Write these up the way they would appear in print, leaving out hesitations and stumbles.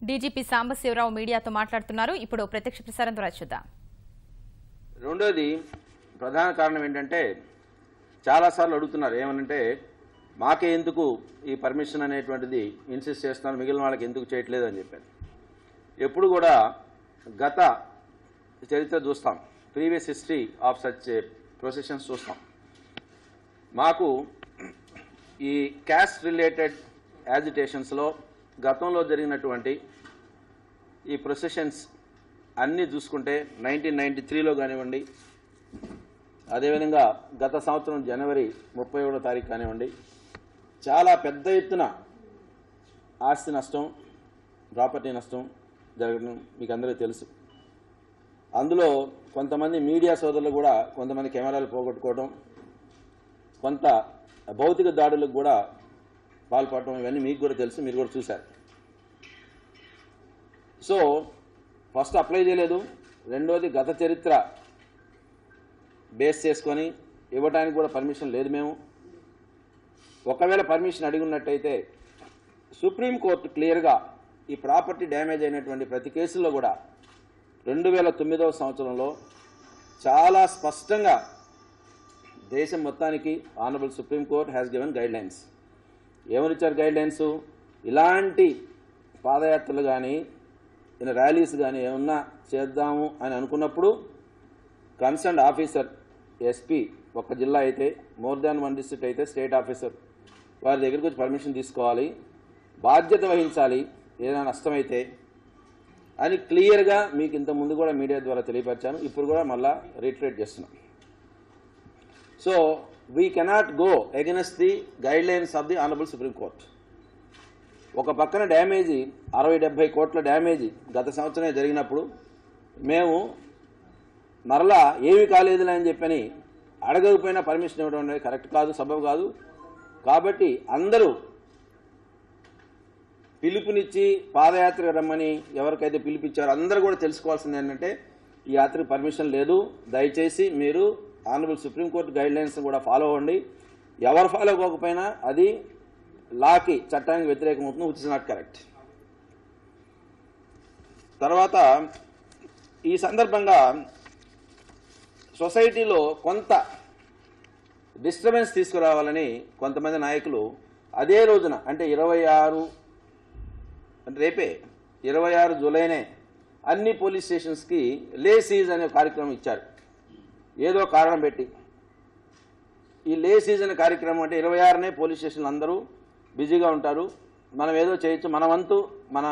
DGP Sambasivarao మీడియాతో మాట్లాడుతున్నారు. ఇప్పుడు ప్రత్యక్ష ప్రసారం ద్వారా చూద్దాం. రెండోది ప్రధాన కారణం ఏంటంటే చాలాసార్లు అడుగుతున్నారు ఏమనంటే మాకే ఎందుకు ఈ పర్మిషన్ అనేటువంటిది ఇన్సిస్ట్ చేస్తున్నారు, మిగిలిన వాళ్ళకి ఎందుకు చేయట్లేదు అని చెప్పారు. ఎప్పుడు కూడా గత చరిత్ర చూస్తాం, previous history of such processions చూస్తాం. మాకు ఈ క్యాస్ట్ రిలేటెడ్ యాజిటేషన్స్లో గతంలో జరిగినటువంటి ఈ ప్రొసెషన్స్ అన్నీ చూసుకుంటే 1993లో కానివ్వండి, అదేవిధంగా గత సంవత్సరం జనవరి 31వ తారీఖు కానివ్వండి, చాలా పెద్ద ఎత్తున ఆస్తి నష్టం, ప్రాపర్టీ నష్టం జరగడం మీకు అందరికీ తెలుసు. అందులో కొంతమంది మీడియా సోదరులు కూడా కొంతమంది కెమెరాలు పోగొట్టుకోవడం, కొంత భౌతిక దాడులకు కూడా పాల్పడటం, ఇవన్నీ మీకు కూడా తెలుసు, మీరు కూడా చూశారు. సో ఫస్ట్ అప్లై చేయలేదు. రెండోది గత చరిత్ర బేస్ చేసుకొని ఇవ్వడానికి కూడా పర్మిషన్ లేదు. మేము ఒకవేళ పర్మిషన్ అడిగి ఉన్నట్టయితే సుప్రీంకోర్టు క్లియర్గా ఈ ప్రాపర్టీ డ్యామేజ్ అయినటువంటి ప్రతి కేసుల్లో కూడా 2009వ సంవత్సరంలో చాలా స్పష్టంగా దేశం మొత్తానికి honourable supreme court has given guidelines. ఏమనిచ్చారు గైడ్లైన్స్? ఇలాంటి పాదయాత్రలు కానీ ర్యాలీస్ కానీ ఏమన్నా చేద్దాము అని అనుకున్నప్పుడు కన్సర్న్ ఆఫీసర్, ఎస్పీ ఒక జిల్లా అయితే, మోర్ దాన్ వన్ డిస్ట్రిక్ట్ అయితే స్టేట్ ఆఫీసర్ వారి దగ్గరికి వచ్చి పర్మిషన్ తీసుకోవాలి, బాధ్యత వహించాలి ఏదైనా నష్టమైతే అని క్లియర్గా మీకు ఇంత ముందు కూడా మీడియా ద్వారా తెలియపరిచాను. ఇప్పుడు కూడా మళ్ళా రీట్రేట్ చేస్తున్నాం. So we cannot go against the guidelines of the honourable supreme court. ఒక పక్కన డ్యామేజీ 60-70 కోట్ల డ్యామేజీ గత సంవత్సరమే జరిగినప్పుడు మేము మరలా ఏమీ కాలేదులే అని చెప్పని అడగకపోయినా పర్మిషన్ ఇవ్వడం అనేది కరెక్ట్ కాదు, సబబు కాదు. కాబట్టి అందరూ పిలుపునిచ్చి పాదయాత్రకు రమ్మని ఎవరికైతే పిలిపించారో అందరూ కూడా తెలుసుకోవాల్సింది ఏంటంటే ఈ యాత్రకు పర్మిషన్ లేదు. దయచేసి మీరు ఆనరబుల్ సుప్రీంకోర్టు గైడ్లైన్స్ కూడా ఫాలో అవ్వండి. ఎవరు ఫాలో అవ్వకపోయినా అది లాకి, చట్టానికి వ్యతిరేకం అవుతుంది, విచ్ ఇస్ నాట్ కరెక్ట్. తర్వాత ఈ సందర్భంగా సొసైటీలో కొంత డిస్టర్బెన్స్ తీసుకురావాలని కొంతమంది నాయకులు అదే రోజున అంటే 26 అంటే రేపే 26 జూలైనే అన్ని పోలీస్ స్టేషన్స్కి లే సీజ్ అనే కార్యక్రమం ఇచ్చారు. ఏదో కారణం పెట్టి ఈ లే సీజ్ అనే కార్యక్రమం అంటే 26నే పోలీస్ స్టేషన్లు అందరూ బిజీగా ఉంటారు, మనం ఏదో చేయొచ్చు, మన వంతు మన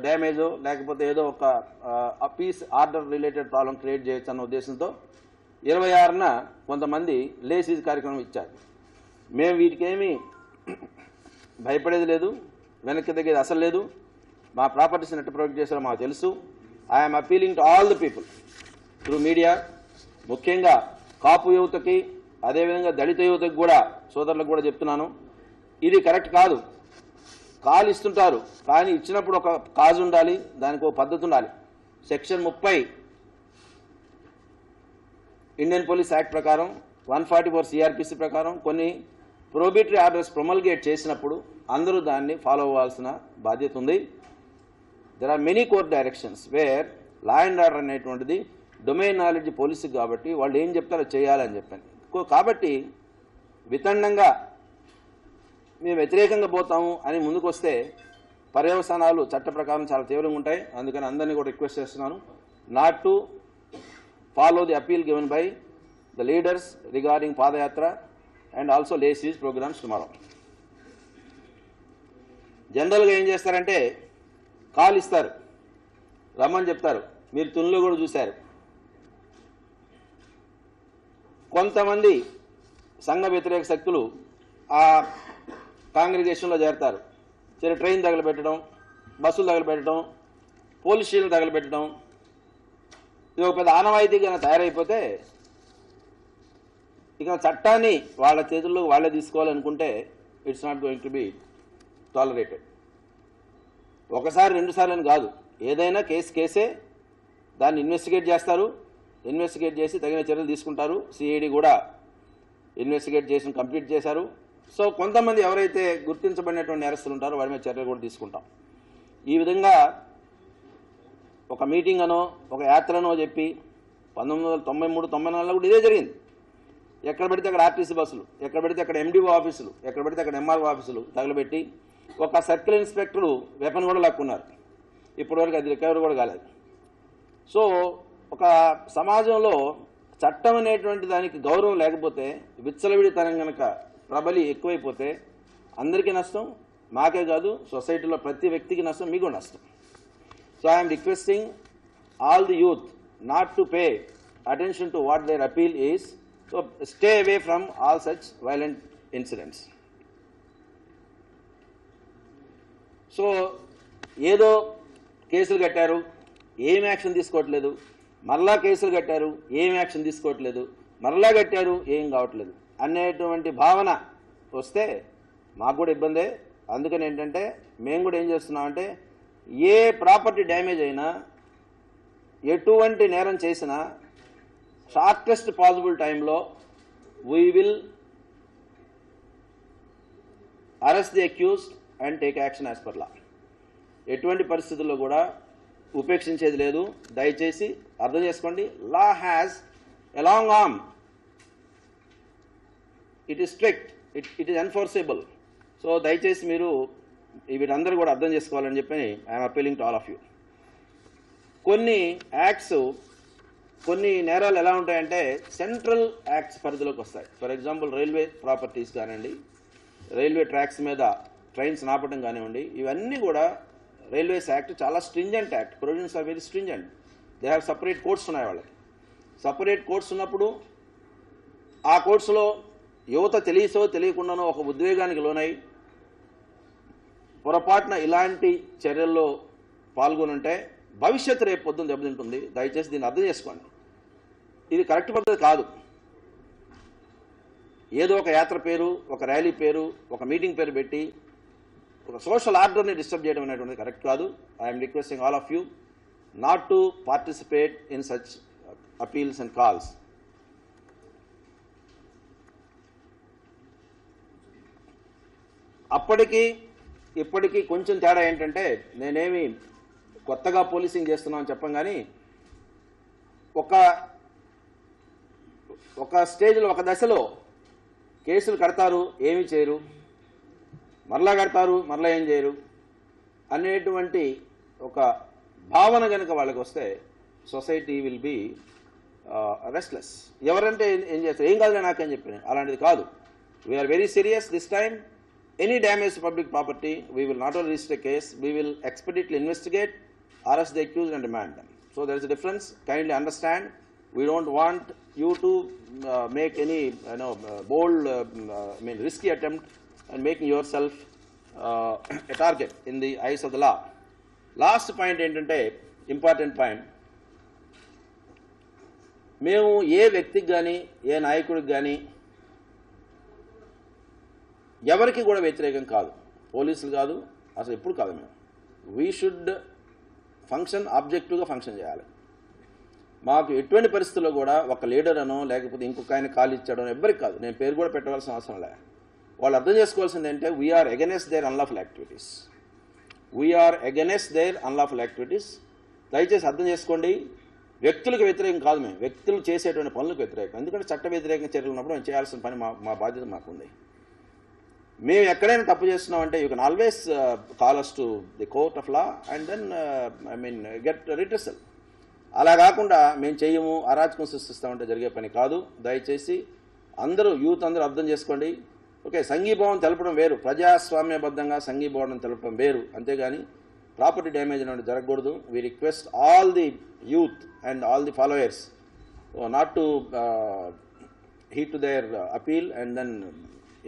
డ్యామేజో లేకపోతే ఏదో ఒక peace order related problem create చేయొచ్చు అన్న ఉద్దేశంతో 26న కొంతమంది లే సీజ్ కార్యక్రమం ఇచ్చారు. మేము వీటికేమీ భయపడేది లేదు, వెనక్కి తగ్గేది అసలు లేదు. మా ప్రాపర్టీస్ని ఎట్లా ప్రొటెక్ట్ చేశారో మాకు తెలుసు. I'm appealing to all the people through media, ముఖ్యంగా కాపు యువతకి అదేవిధంగా దళిత యువతకి కూడా, సోదరులకు కూడా చెప్తున్నాను, ఇది కరెక్ట్ కాదు. కాల్ ఇస్తుంటారు కానీ ఇచ్చినప్పుడు ఒక కాజ్ ఉండాలి, దానికి ఒక పద్ధతి ఉండాలి. సెక్షన్ 30 ఇండియన్ పోలీస్ యాక్ట్ ప్రకారం, 144 సిఆర్పిసి ప్రకారం కొన్ని ప్రోబిటరీ ఆర్డర్స్ ప్రొమల్గేట్ చేసినప్పుడు అందరూ దాన్ని ఫాలో అవ్వాల్సిన బాధ్యత ఉంది. There are many court directions where law and order అనేటువంటిది డొమైన్ నాలెడ్జ్ పోలీసుకి, కాబట్టి వాళ్ళు ఏం చెప్తారో చేయాలని చెప్పాను. కాబట్టి వితండంగా మేము వ్యతిరేకంగా పోతాము అని ముందుకు వస్తే పర్యవసానాలు చట్ట ప్రకారం చాలా తీవ్రంగా ఉంటాయి. అందుకని అందరినీ కూడా రిక్వెస్ట్ చేస్తున్నాను not to follow the appeal given by the leaders regarding padayatra and also లే సీజ్ ప్రోగ్రామ్స్ టుమారో. జనరల్గా ఏం చేస్తారంటే కాల్ ఇస్తారు, రమ్మని చెప్తారు. మీరు తునిలో కూడా చూశారు, కొంతమంది సంఘ వ్యతిరేక శక్తులు ఆ కాంగ్రిగేషన్లో చేరతారు. సరే, ట్రైన్ తగలబెట్టడం, బస్సులు తగలబెట్టడం, పోలీస్ స్టేషన్లు తగలబెట్టడం, ఇది ఒక పెద్ద ఆనవాయితీగా తయారైపోతే ఇక చట్టాన్ని వాళ్ళ చేతుల్లో వాళ్ళే తీసుకోవాలనుకుంటే it's not going to be tolerated. ఒకసారి 2 సార్లు అని కాదు, ఏదైనా కేసే, దాన్ని ఇన్వెస్టిగేట్ చేస్తారు, ఇన్వెస్టిగేట్ చేసి తగిన చర్యలు తీసుకుంటారు. సిఐడి కూడా ఇన్వెస్టిగేట్ చేసి కంప్లీట్ చేశారు. సో కొంతమంది ఎవరైతే గుర్తించబడినటువంటి నేరస్తులు ఉంటారో వారి మీద చర్యలు కూడా తీసుకుంటాం. ఈ విధంగా ఒక మీటింగ్ అనో ఒక యాత్రనో చెప్పి 1993-94 కూడా ఇదే జరిగింది. ఎక్కడ పెడితే అక్కడ ఆర్టీసీ బస్సులు, ఎక్కడ పెడితే అక్కడ ఎండిఓ ఆఫీసులు, ఎక్కడ పెడితే అక్కడ ఎంఆర్ఓ ఆఫీసులు తగలబెట్టి ఒక సర్కిల్ ఇన్స్పెక్టరు వెపన్ కూడా లాక్కున్నారు. ఇప్పటివరకు అది రికవరీ కూడా కాలేదు. సో ఒక సమాజంలో చట్టం అనేటువంటి దానికి గౌరవం లేకపోతే, విచ్చలవిడితనం కనుక ప్రబలి ఎక్కువైపోతే అందరికీ నష్టం, మాకే కాదు సొసైటీలో ప్రతి వ్యక్తికి నష్టం, మీకు నష్టం. So I'm requesting all the youth not to pay attention to what their appeal is, so stay away from all such violent incidents. So ఏదో కేసులు కట్టారు, ఏం యాక్షన్ తీసుకోవట్లేదు, మరలా కేసులు కట్టారు, ఏం యాక్షన్ తీసుకోవట్లేదు, మరలా కట్టారు, ఏం కావట్లేదు అనేటువంటి భావన వస్తే మాకు కూడా ఇబ్బందే. అందుకని ఏంటంటే మేము కూడా ఏం చేస్తున్నామంటే, ఏ ప్రాపర్టీ డ్యామేజ్ అయినా, ఎటువంటి నేరం చేసినా షార్టెస్ట్ పాసిబుల్ టైంలో we will arrest the accused and take action as per law. ఎటువంటి పరిస్థితుల్లో కూడా ఉపేక్షించేది లేదు. దయచేసి అర్థం చేసుకోండి. Law has a long arm, it is strict, it is enforceable. So దయచేసి మీరు వీటందరూ కూడా అర్థం చేసుకోవాలని చెప్పి I'm appealing to all of you. కొన్ని యాక్ట్స్, కొన్ని నేరాలు ఎలా ఉంటాయంటే సెంట్రల్ యాక్ట్స్ పరిధిలోకి వస్తాయి. ఫర్ ఎగ్జాంపుల్ రైల్వే ప్రాపర్టీస్ కానివ్వండి, రైల్వే ట్రాక్స్ మీద ట్రైన్స్ నాపడం కానివ్వండి, ఇవన్నీ కూడా రైల్వేస్ యాక్ట్ చాలా stringent act. Provisions are very stringent. They have separate courts ఉన్నాయి వాళ్ళకి. సపరేట్ కోర్ట్స్ ఉన్నప్పుడు ఆ కోర్ట్స్లో యువత తెలియసో తెలియకుండానో ఒక ఉద్వేగానికి లోనై పొరపాటున ఇలాంటి చర్యల్లో పాల్గొనుంటే భవిష్యత్తు రేపు పొద్దున్న దెబ్బతింటుంది. దయచేసి దీన్ని అర్థం చేసుకోండి. ఇది కరెక్ట్ పద్ధతి కాదు. ఏదో ఒక యాత్ర పేరు, ఒక ర్యాలీ పేరు, ఒక మీటింగ్ పేరు పెట్టి ఒక సోషల్ ఆర్డర్ని డిస్టర్బ్ చేయడం అనేటువంటిది కరెక్ట్ కాదు. I'm requesting all of you not to participate in such appeals and calls. అప్పటికి ఇప్పటికీ కొంచెం తేడా ఏంటంటే, నేనేమి కొత్తగా పోలీసింగ్ చేస్తున్నామని చెప్పం కానీ, ఒక స్టేజ్లో, ఒక దశలో కేసులు కడతారు, ఏమీ చేయరు, మరలా కడతారు, మరలా ఏం చేయరు అనేటువంటి ఒక భావన కనుక వాళ్ళకి వస్తే సొసైటీ విల్ బీ రెస్ట్లెస్. ఎవరంటే ఏం చేస్తారు, ఏం కాదులే నాకేం చెప్పిన, అలాంటిది కాదు. We are very serious this time. Any damage to public property, we will not only register a case, we will expeditiously investigate, arrest the accused and remand them. So there is a difference. Kindly understand. We don't want you to make any bold, risky attempt and making yourself a target in the eyes of the law. Last point ఏంటంటే, important point. మేము ఏ వ్యక్తికి కానీ, ఏ నాయకుడికి కానీ, ఎవరికి కూడా వ్యతిరేకం కాదు. పోలీసులు కాదు, అసలు ఎప్పుడు కాదు. మేము వీ షుడ్ ఫంక్షన్ ఆబ్జెక్టివ్గా ఫంక్షన్ చేయాలి. మాకు ఎటువంటి పరిస్థితుల్లో కూడా ఒక లీడర్ అనో లేకపోతే ఇంకొక ఆయన కాల్ ఇచ్చాడో ఎవ్వరికి కాదు. నేను పేరు కూడా పెట్టవలసిన అవసరం లే. వాళ్ళు అర్థం చేసుకోవాల్సింది ఏంటంటే, we are against their unlawful activities. We are against their unlawful activities. దయచేసి అర్థం చేసుకోండి. వ్యక్తులకు వ్యతిరేకం కాదు, మేము వ్యక్తులు చేసేటువంటి పనులకు వ్యతిరేకం. ఎందుకంటే చట్ట వ్యతిరేకంగా చర్యలు ఉన్నప్పుడు మేము చేయాల్సిన పని మా బాధ్యత మాకుంది. మేము ఎక్కడైనా తప్పు చేస్తున్నామంటే you can always call us to the court of law and then get redressal. అలా కాకుండా మేము చెయ్యము, అరాచకం సృష్టిస్తామంటే జరిగే పని కాదు. దయచేసి అందరూ యూత్ అందరూ అర్థం చేసుకోండి. ఓకే, సంఘీభావం తెలపడం వేరు, ప్రజాస్వామ్యబద్ధంగా సంఘీభావం తెలపడం వేరు, అంతేగాని ప్రాపర్టీ డ్యామేజ్ అనేది జరగకూడదు. We request all the youth and all the followers not to heed to their appeal and then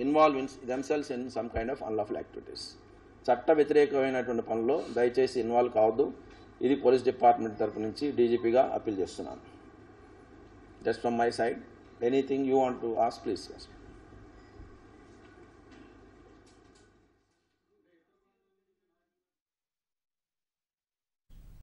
involve themselves in some kind of unlawful activities. చట్ట వ్యతిరేకమైనటువంటి పనుల్లో దయచేసి ఇన్వాల్వ్ కావద్దు. ఇది పోలీస్ డిపార్ట్మెంట్ తరపు నుంచి డీజీపీగా అప్పీల్ చేస్తున్నాను. Just from my side, anything you want to ask please.